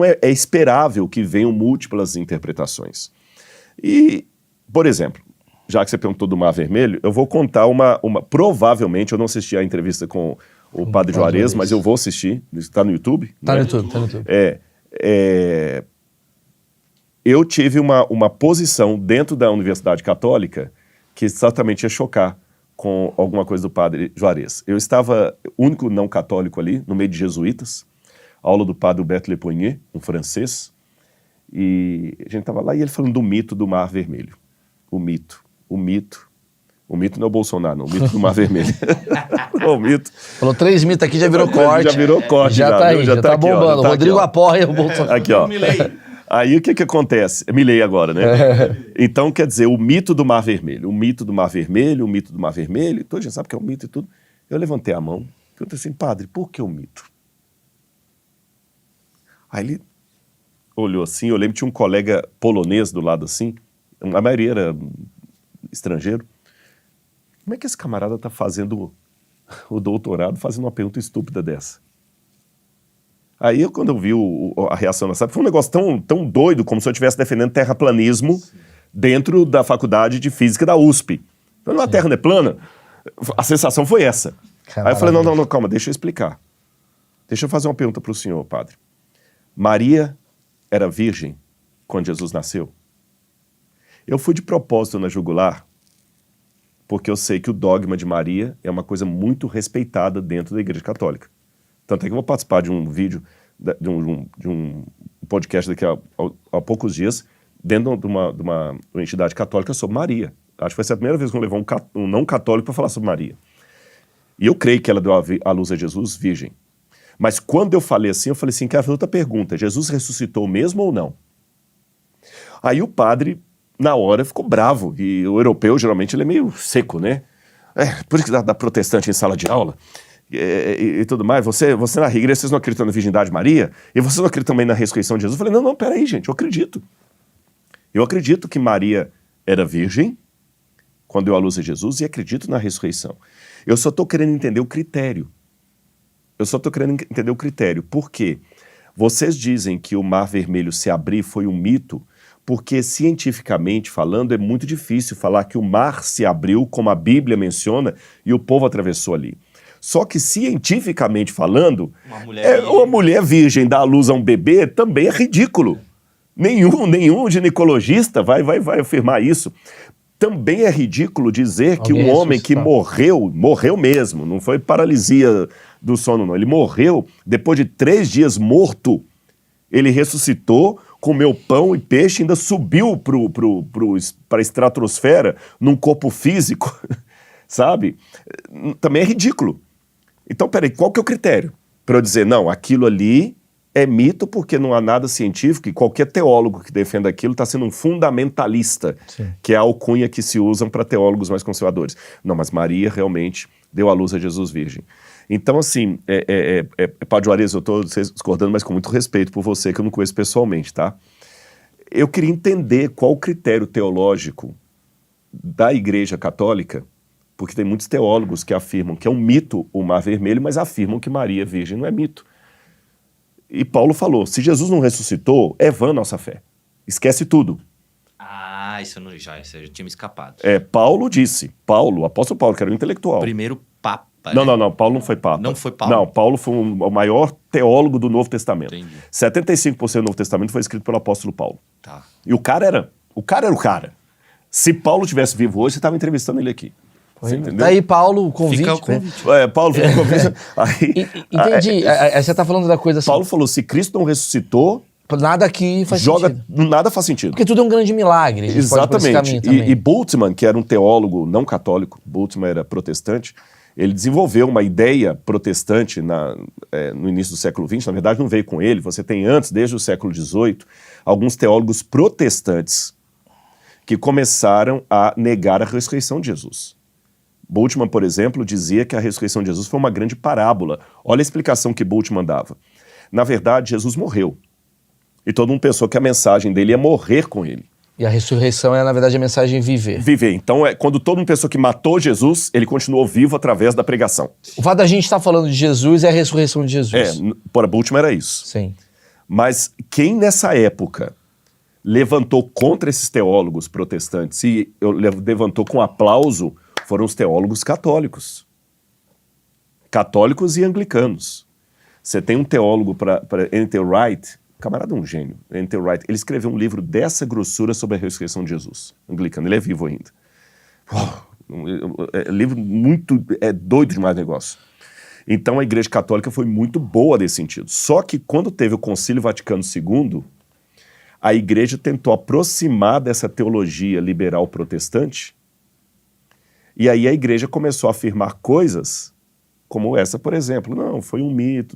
é esperável que venham múltiplas interpretações. E, por exemplo, já que você perguntou do Mar Vermelho, eu vou contar uma provavelmente, eu não assisti a entrevista com o Padre Juarez, mas eu vou assistir, está no YouTube? Tá no YouTube, tá no YouTube. Eu tive uma posição dentro da Universidade Católica que exatamente ia chocar com alguma coisa do Padre Juarez. Eu estava único não católico ali, no meio de jesuítas, aula do Padre Huberto Lepoignet, um francês, e a gente estava lá e ele falando do mito do Mar Vermelho. O mito não é o Bolsonaro, não, o mito do Mar Vermelho. O mito. Falou 3 mitos aqui, já virou corte. Já virou corte. Já tá aí, já tá aqui, bombando. ó, tá Rodrigo aqui, apoia o Bolsonaro. Aqui, ó. Aí o que acontece? Milei agora, né? Então, quer dizer, o mito do Mar Vermelho. O mito do Mar Vermelho, o mito do Mar Vermelho. Então, a gente sabe que é um mito e tudo. Eu levantei a mão e perguntei assim, padre, por que o mito? Aí ele olhou assim, eu lembro que tinha um colega polonês do lado assim, a maioria era estrangeiro. Como é que esse camarada tá fazendo o doutorado, fazendo uma pergunta estúpida dessa? Aí, quando eu vi a reação, sabe, foi um negócio tão doido, como se eu estivesse defendendo terraplanismo dentro da faculdade de física da USP. Então, a Terra não é plana? A sensação foi essa. Aí eu falei, não, calma, deixa eu explicar. Deixa eu fazer uma pergunta para o senhor, padre. Maria era virgem quando Jesus nasceu? Eu fui de propósito na jugular, porque eu sei que o dogma de Maria é uma coisa muito respeitada dentro da Igreja Católica. Tanto é que eu vou participar de um vídeo, de um podcast daqui a poucos dias, dentro de uma entidade católica sobre Maria. Acho que vai ser a primeira vez que eu vou levar um não católico para falar sobre Maria. E eu creio que ela deu a luz a Jesus virgem. Mas quando eu falei assim, quero fazer outra pergunta. Jesus ressuscitou mesmo ou não? Aí o padre, na hora, ficou bravo. E o europeu, geralmente, ele é meio seco, né? Por isso que dá protestante em sala de aula. E tudo mais, você na igreja, vocês não acreditam na virgindade de Maria? E vocês não acreditam também na ressurreição de Jesus? Eu falei, não, peraí, gente, eu acredito. Eu acredito que Maria era virgem quando deu à luz a Jesus e acredito na ressurreição. Eu só estou querendo entender o critério. Por quê? Vocês dizem que o Mar Vermelho se abrir foi um mito, porque cientificamente falando é muito difícil falar que o mar se abriu, como a Bíblia menciona, e o povo atravessou ali. Só que cientificamente falando, uma mulher virgem dar à luz a um bebê também é ridículo. Nenhum ginecologista vai afirmar isso. Também é ridículo dizer que um homem que morreu mesmo, não foi paralisia do sono não, ele morreu, depois de 3 dias morto, ele ressuscitou, comeu pão e peixe, ainda subiu para a estratosfera num corpo físico, sabe? Também é ridículo. Então, peraí, qual que é o critério? Para eu dizer, não, aquilo ali é mito porque não há nada científico e qualquer teólogo que defenda aquilo está sendo um fundamentalista, sim, que é a alcunha que se usam para teólogos mais conservadores. Não, mas Maria realmente deu à luz a Jesus virgem. Então, assim, Padre Juarez, eu estou discordando, mas com muito respeito por você, que eu não conheço pessoalmente, tá? Eu queria entender qual o critério teológico da Igreja Católica, porque tem muitos teólogos que afirmam que é um mito o Mar Vermelho, mas afirmam que Maria virgem não é mito. E Paulo falou, se Jesus não ressuscitou, é vã nossa fé. Esquece tudo. Isso eu já tinha me escapado. Paulo disse, o apóstolo Paulo, que era um intelectual. Primeiro papa. Não, Paulo não foi papa. Não foi Paulo? Não, Paulo foi o maior teólogo do Novo Testamento. Entendi. 75% do Novo Testamento foi escrito pelo apóstolo Paulo. Tá. E o cara era o cara. Se Paulo tivesse vivo hoje, você estava entrevistando ele aqui. Você entendeu? Daí Paulo, o convite. Fica o convite. Paulo fica o convite. Entendi. Aí você está falando da coisa assim. Paulo falou, se Cristo não ressuscitou, nada aqui faz sentido. Nada faz sentido. Porque tudo é um grande milagre. Exatamente. E Bultmann, que era um teólogo não católico, Bultmann era protestante, ele desenvolveu uma ideia protestante no início do século XX, na verdade não veio com ele, você tem antes, desde o século XVIII, alguns teólogos protestantes que começaram a negar a ressurreição de Jesus. Bultmann, por exemplo, dizia que a ressurreição de Jesus foi uma grande parábola. Olha a explicação que Bultmann dava. Na verdade, Jesus morreu. E todo mundo pensou que a mensagem dele ia morrer com ele. E a ressurreição é, na verdade, a mensagem viver. Viver. Então, quando todo mundo pensou que matou Jesus, ele continuou vivo através da pregação. O fato da gente estar falando de Jesus é a ressurreição de Jesus. Para Bultmann era isso. Sim. Mas quem nessa época levantou contra esses teólogos protestantes e levantou com aplauso foram os teólogos católicos. Católicos e anglicanos. Você tem um teólogo para N.T. Wright, o camarada é um gênio, N.T. Wright, ele escreveu um livro dessa grossura sobre a ressurreição de Jesus. Anglicano, ele é vivo ainda. Livro muito... é doido demais o negócio. Então a Igreja Católica foi muito boa nesse sentido. Só que quando teve o Concílio Vaticano II, a Igreja tentou aproximar dessa teologia liberal protestante, e aí a Igreja começou a afirmar coisas como essa, por exemplo. Não, foi um mito.